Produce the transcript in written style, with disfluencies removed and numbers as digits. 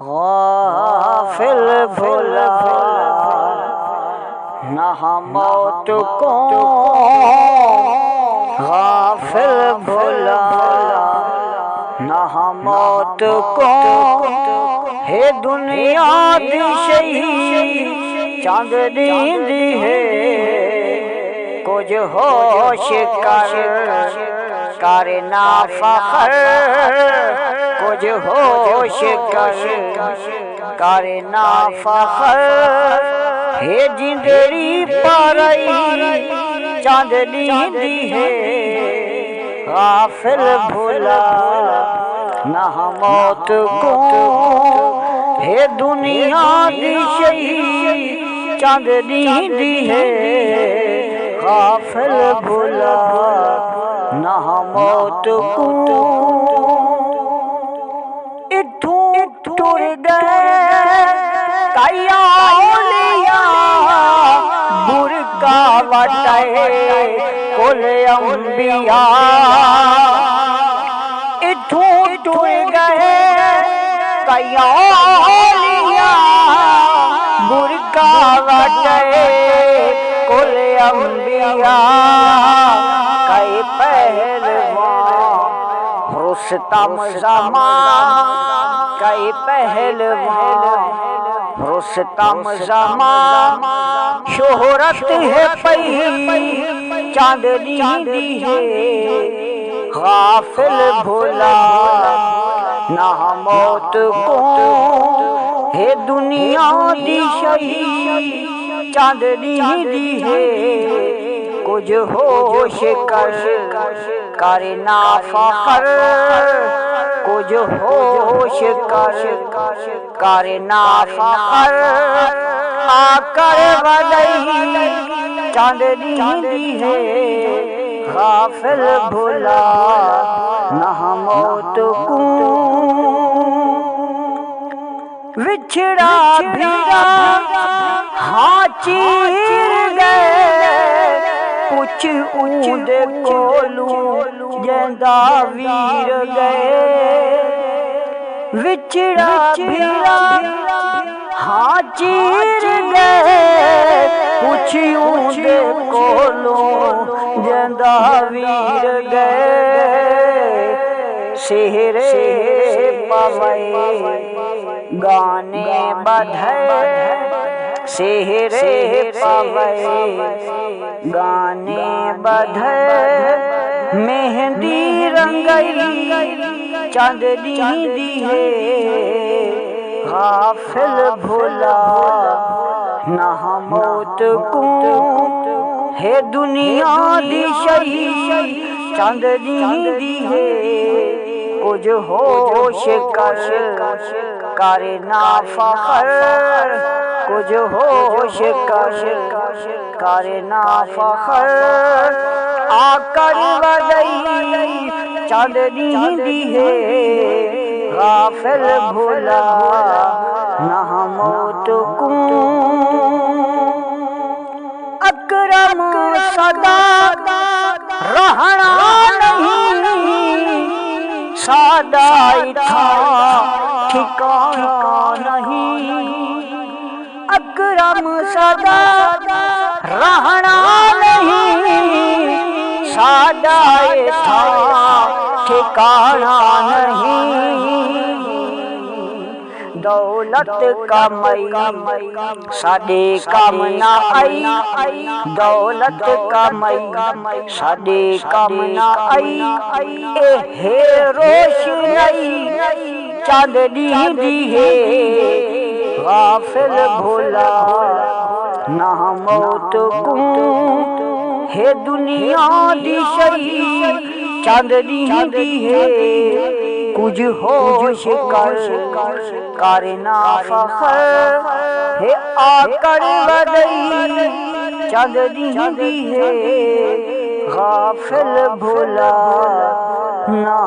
غافل بھلا نہ موت کو، غافل بھلا نہ موت کو، ہے دنیا دی شہی چاندنی دی ہے، کچھ ہوش کرنا فخر، کچھ ہوش کرنا فخر، ہے جندری پرائی چاندنی دی ہے، غافل بھلا نہ موت کو، ہے دنیا دی شہی چاندنی دی ہے، غافل بھلا نہ موت کو۔ اتھوں ٹر گئے کئی اولیاء، برکا وٹے کل انبیاء، اتھوں ٹر گئے کئی اولیاء، برکا وٹے کل انبیاء، کئی پہلوان رستم زمان، کئی پہلوان رستم زمان، شہرت ہے پئی چاندنی دی ہے، غافل بھلا نہ موت کو، ہے دنیا دی شہی چاندنی دی ہے، کچھ ہوش کرنا فخر، کچھ ہوش کرنا فخر، آ کر ولی چاندنی دی ہے، غافل بھلا نہ موت کو، وچھڑا بھیڑا ہاں چیر گئے، پچھ اون دے کولوں جیندا ویر گئے، وچھڑا بھیڑا ہاں چیر گئے، پچھ اون دے کولوں جیندا ویر گئے، سہرے پوے گانے بدھے، سہرے پوے گانے بدھے، مہندی رنگئی چاندنی دی ہے، غافل بھلا نہ موت کو، ہے دنیا دی شہی چاندنی دی ہے، کچھ ہوش کرنا فخر، کچھ ہوش کرنا فخر، آ کر ولی چاندنی دی ہے، غافل بھلا نہ موت کو، اکرم صدا رہنا نہیں، سادہ تھا ٹھکانا نہیں، اکرم صدا رہنا نہیں، سادہ تھا ٹھکانا نہیں، دولت کمائی ساڈے کام نہ آئی، دولت کمائی ساڈے کام نہ آئی، اے ہے روشنائی چاندنی دی ہے، غافل بھلا نہ موت کو، ہے دنیا دی شہی چاندنی دی ہے، کچھ ہوش کرنا فخر، ہے آ کر ولی چاندنی دی ہے، غافل بھلا نہ